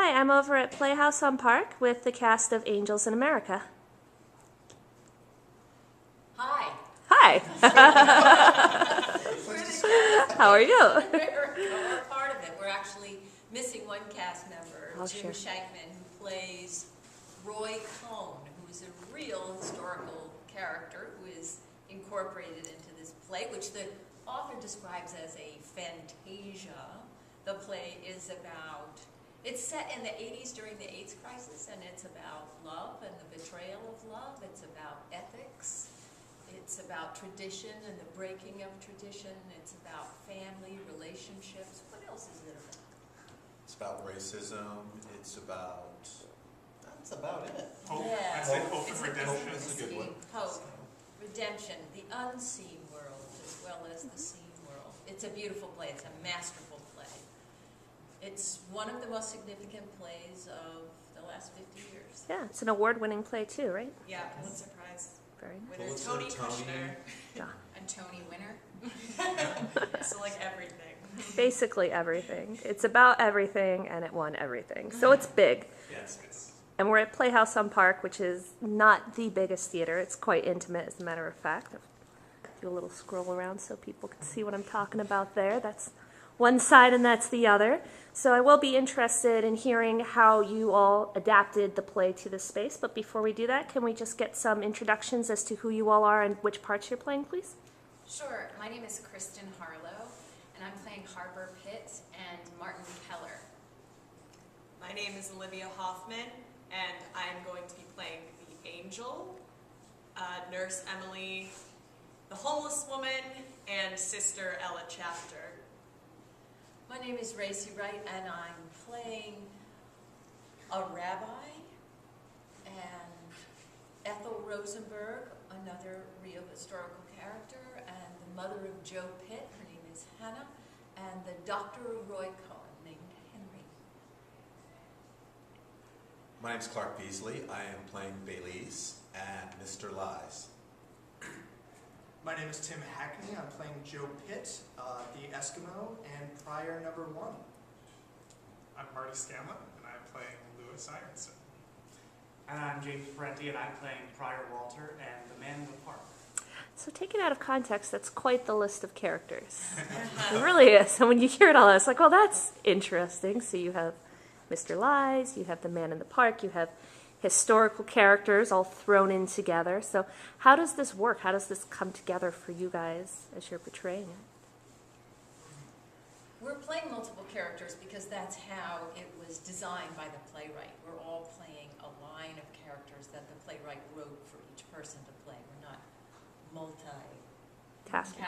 Hi, I'm over at Playhouse on Park with the cast of Angels in America. Hi. Hi. How are you? We're part of it. We're actually missing one cast member, Jim Shankman, who plays Roy Cohn, who is a real historical character who is incorporated into this play, which the author describes as a fantasia. The play is about, it's set in the 80s during the AIDS crisis, and it's about love and the betrayal of love. It's about ethics. It's about tradition and the breaking of tradition. It's about family relationships. What else is it about? It's about racism. It's about... That's about it. Hope. Yeah. I'd say hope and redemption. It's a good one. Hope, redemption, the unseen world as well as the seen world. It's a beautiful play. It's a masterful play. It's one of the most significant plays of the last 50 years. Yeah, it's an award-winning play too, right? Yeah, Pulitzer Prize Very nice. winner, Pulitzer, Tony Tony. Kushner, Yeah. and Tony winner. So like everything. Basically everything. It's about everything, and it won everything. So it's big. Yes, it's And we're at Playhouse on Park, which is not the biggest theater. It's quite intimate, as a matter of fact. I'll do a little scroll around so people can see what I'm talking about there. That's one side and that's the other. So I will be interested in hearing how you all adapted the play to this space. But before we do that, can we just get some introductions as to who you all are and which parts you're playing, please? Sure. My name is Kristen Harlow, and I'm playing Harper Pitt and Martin Keller. My name is Olivia Hoffman, and I'm going to be playing the Angel, Nurse Emily, the homeless woman, and Sister Ella Chapter. My name is Racy Wright, and I'm playing a rabbi, and Ethel Rosenberg, another real historical character, and the mother of Joe Pitt, her name is Hannah, and the doctor of Roy Cohn, named Henry. My name's Clark Beasley. I am playing Bailey's and Mr. Lies. My name is Tim Hackney. I'm playing Joe Pitt, the Eskimo, and Prior Number 1. I'm Marty Scanlon, and I'm playing Lewis Ironson. And I'm James Parenti, and I'm playing Prior Walter and the Man in the Park. So taken out of context, that's quite the list of characters. It really is. And when you hear it all, it's like, well, that's interesting. So you have Mr. Lies, you have the Man in the Park, you have historical characters all thrown in together. So how does this work? How does this come together for you guys as you're portraying it? We're playing multiple characters because that's how it was designed by the playwright. We're all playing a line of characters that the playwright wrote for each person to play. We're not Casting.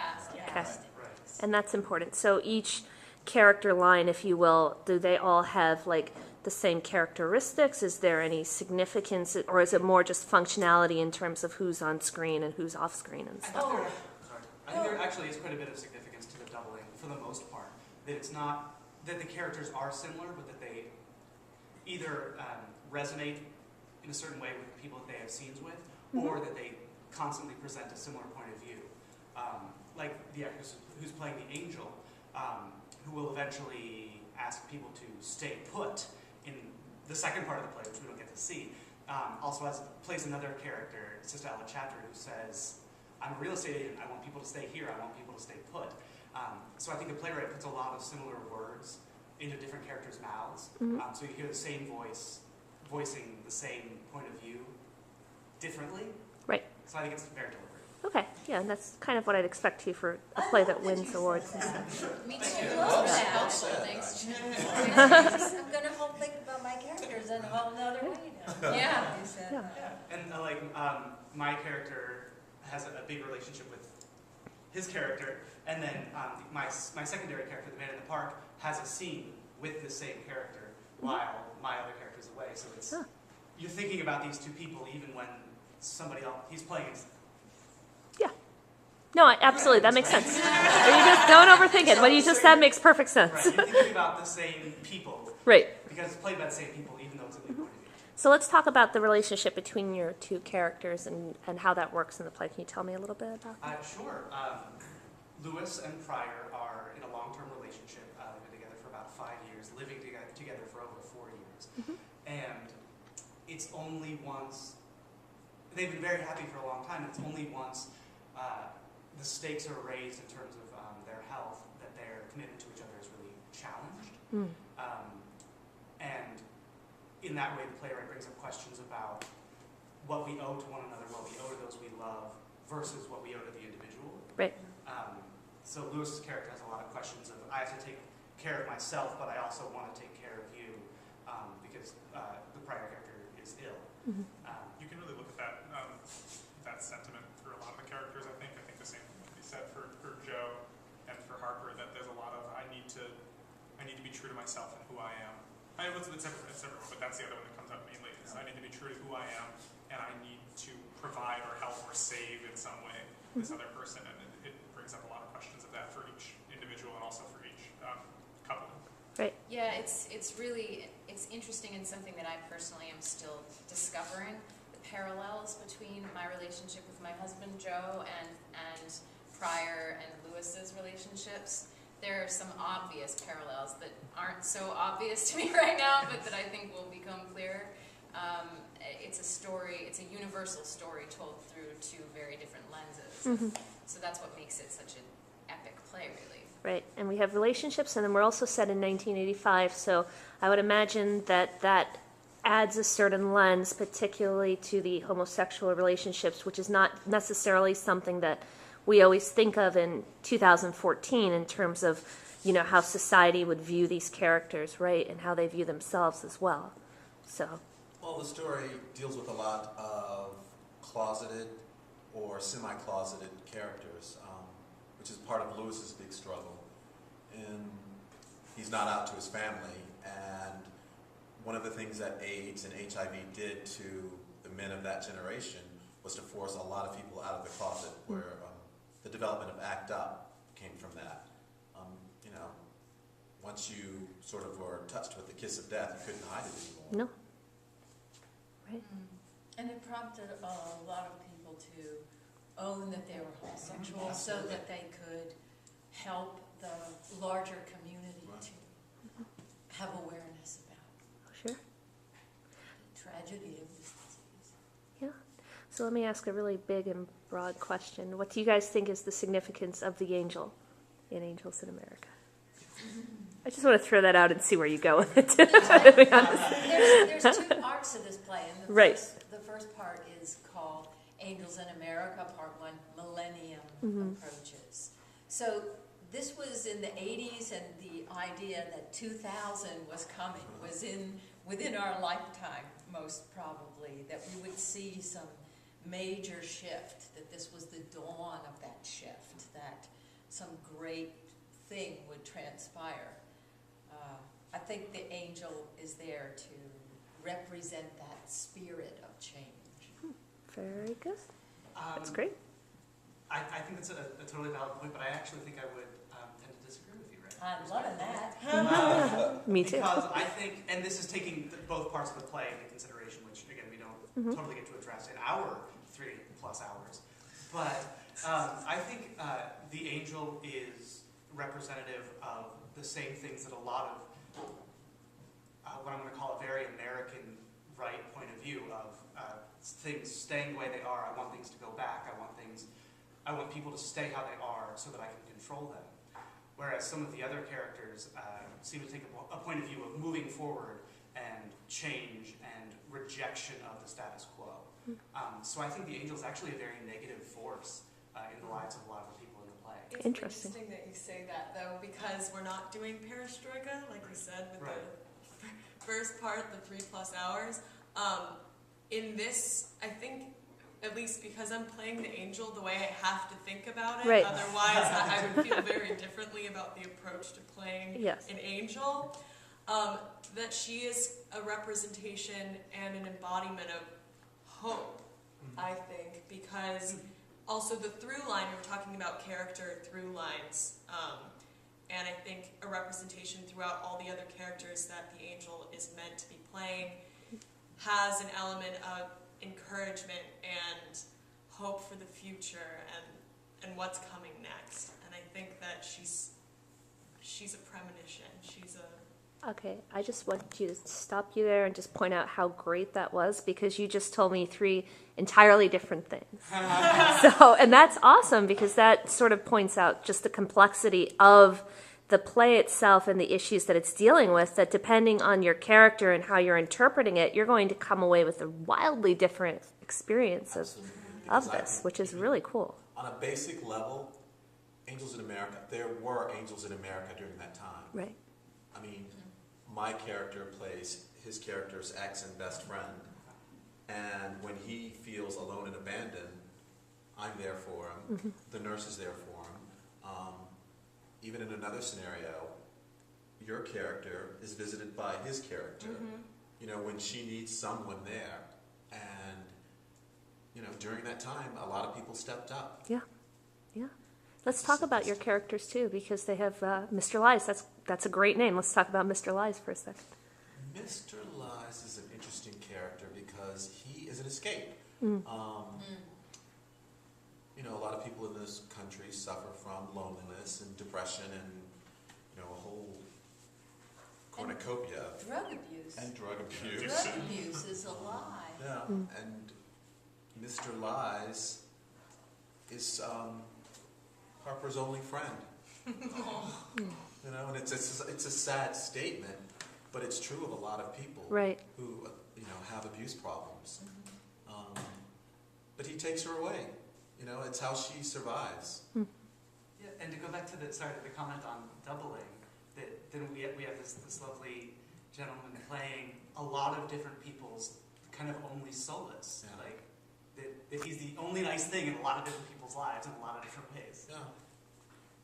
casting. Right. And that's important. So each character line, if you will, do they all have like the same characteristics? Is there any significance, or is it more just functionality in terms of who's on screen and who's off screen and stuff? I think there actually is quite a bit of significance to the doubling, for the most part. That it's not that the characters are similar, but that they either resonate in a certain way with the people that they have scenes with, or that they constantly present a similar point of view. Like the actress who's playing the Angel, who will eventually ask people to stay put in the second part of the play, which we don't get to see, also plays another character, Sister Ella Chapter, who says, I'm a real estate agent, I want people to stay here, I want people to stay put. So I think the playwright puts a lot of similar words into different characters' mouths, so you hear the same voice voicing the same point of view differently. Right. So I think it's very deliberate. Okay, yeah, and that's kind of what I'd expect to for a play that wins awards and stuff. Me too. Thanks. I'm going to think about my characters in a whole nother way now. Yeah. Yeah. And my character has a big relationship with his character, and then my secondary character, the Man in the Park, has a scene with the same character while my other character's away. So it's you're thinking about these two people even when somebody else he's playing. Yeah. No, absolutely, that makes sense. You just don't overthink it. What you just said makes perfect sense. Right, you're thinking about the same people. Right. Because it's played by the same people, even though it's a new point of view. So let's talk about the relationship between your two characters and how that works in the play. Can you tell me a little bit about that? Sure. Lewis and Prior are in a long-term relationship. They've been together for about 5 years, living together for over 4 years. And it's only once, they've been very happy for a long time, and it's only once the stakes are raised in terms of their health that their commitment to each other is really challenged. And in that way, the playwright brings up questions about what we owe to one another, what we owe to those we love, versus what we owe to the individual. Right. So Lewis's character has a lot of questions of, I have to take care of myself, but I also want to take care of you because the prior character is ill. You can really look at that sentiment through a lot of the characters. I think the same thing can be said for Joe and for Harper, that there's a lot of I need to be true to myself and who I am. It's separate one, but that's the other one that comes up mainly. Is I need to be true to who I am, and I need to provide or help or save in some way this other person, and it brings up a lot of questions of that for each individual and also for each couple. Right. Yeah, it's interesting and something that I personally am still discovering, the parallels between my relationship with my husband Joe and prior and Lewis's relationships. There are some obvious parallels that aren't so obvious to me right now, but that I think will become clearer. It's a story, it's a universal story told through two very different lenses. So that's what makes it such an epic play, really. Right, and we have relationships, and then we're also set in 1985, so I would imagine that adds a certain lens, particularly to the homosexual relationships, which is not necessarily something that we always think of in 2014 in terms of, how society would view these characters, right, and how they view themselves as well. So. Well, the story deals with a lot of closeted or semi-closeted characters, which is part of Lewis's big struggle. And he's not out to his family, and one of the things that AIDS and HIV did to the men of that generation was to force a lot of people out of the closet, where the development of ACT UP came from that. Once you sort of were touched with the kiss of death, you couldn't hide it anymore. No. Right. And it prompted a lot of people to own that they were homosexual so that they could help the larger community to have awareness about Sure. the tragedy of this disease. Yeah. So let me ask a really big and broad question. What do you guys think is the significance of the angel in Angels in America? I just want to throw that out and see where you go with it, to be honest. There's two parts to this play, and the first part is called Angels in America, Part 1, Millennium Approaches. So this was in the 80s, and the idea that 2000 was coming was within our lifetime, most probably, that we would see some major shift, that this was the dawn of that shift, that some great thing would transpire. I think the angel is there to represent that spirit of change. Very good. That's great. I think that's a totally valid point, but I actually think I would tend to disagree with you, right? I'm loving that. Me too. Because I think, and this is taking both parts of the play into consideration, which again we don't totally get to address in our 3+ hours, but I think the angel is representative of the same things that a lot of what I'm going to call a very American right point of view of things staying the way they are. I want things to go back. I want people to stay how they are so that I can control them. Whereas some of the other characters seem to take a point of view of moving forward and change and rejection of the status quo. So I think the angel is actually a very negative force in the lives of a lot of the people in the play. It's Interesting. interesting that you say that, though, because we're not doing perestroika, like you said, with the first part, the 3+ hours. In this, I think, at least because I'm playing the angel the way I have to think about it, otherwise I would feel very differently about the approach to playing an angel, that she is a representation and an embodiment of hope, I think, because also the through line, we're talking about character through lines, and I think a representation throughout all the other characters that the angel is meant to be playing has an element of encouragement and hope for the future and what's coming next. And I think that she's a premonition. She's Okay, I just want you to stop you there and just point out how great that was, because you just told me 3 entirely different things. And that's awesome, because that sort of points out just the complexity of the play itself and the issues that it's dealing with, that depending on your character and how you're interpreting it, you're going to come away with a wildly different experience of this, which is really cool. On a basic level, Angels in America, there were Angels in America during that time. Right. I mean, my character plays his character's ex and best friend, and when he feels alone and abandoned, I'm there for him. The nurse is there for him. Even in another scenario, your character is visited by his character. You know, when she needs someone there, and you know, during that time, a lot of people stepped up. Yeah. Let's talk about your characters too, because they have Mr. Lies. That's a great name. Let's talk about Mr. Lies for a second. Mr. Lies is an interesting character because he is an escape. You know, a lot of people in this country suffer from loneliness and depression and, you know, a whole cornucopia. Drug abuse. And drug abuse. Drug abuse is a lie. Yeah, and Mr. Lies is Harper's only friend. You know, and it's a sad statement, but it's true of a lot of people who, you know, have abuse problems. But he takes her away. You know, it's how she survives. Yeah, and to go back to the comment on doubling, that then we have this lovely gentleman playing a lot of different people's kind of only solace. Yeah. Like that he's the only nice thing in a lot of different people's lives in a lot of different ways.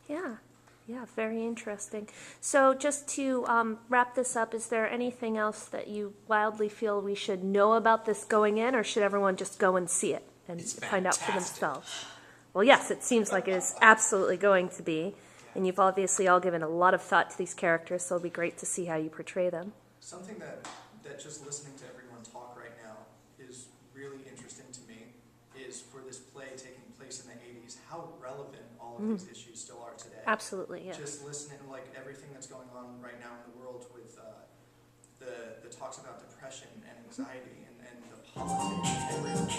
Yeah, very interesting. So just to wrap this up, is there anything else that you wildly feel we should know about this going in, or should everyone just go and see it and find out for themselves? Well, yes, it seems like it is absolutely going to be, and you've obviously all given a lot of thought to these characters, so it'll be great to see how you portray them. Something that just listening to everyone talk right now is really interesting to me is for this play taking place in the 80s, how relevant all of these issues still are today. Absolutely, yeah. Just listening, like everything that's going on right now in the world with the talks about depression and anxiety and the politics.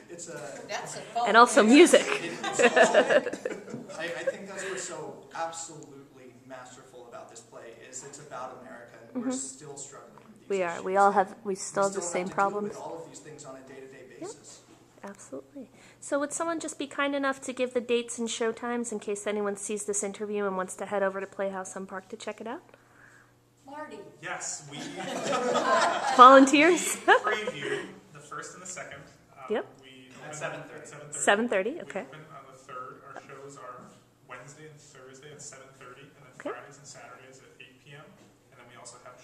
It's and also music. I think that's what's so absolutely masterful about this play is it's about America, and we're still struggling with these issues. We still have the same problems. Deal with all of these things on a day-to-day basis. Absolutely. So would someone just be kind enough to give the dates and show times in case anyone sees this interview and wants to head over to Playhouse on Park to check it out? Marty. Yes, we Volunteers? preview the first and the second. Yep. We At open 7:30. 7:30, okay. We open on the 3rd. Our shows are Wednesday and Thursday at 7:30, and then Okay. Fridays and Saturdays at 8 p.m. And then we also have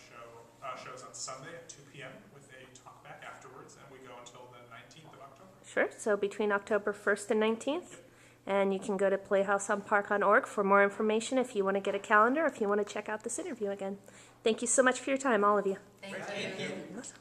shows on Sunday at 2 p.m. with a talkback afterwards, and we go until the 19th of October. Sure. So between October 1st and 19th. And you can go to playhouseonpark.org for more information if you want to get a calendar, if you want to check out this interview again. Thank you so much for your time, all of you. Thank you. Awesome.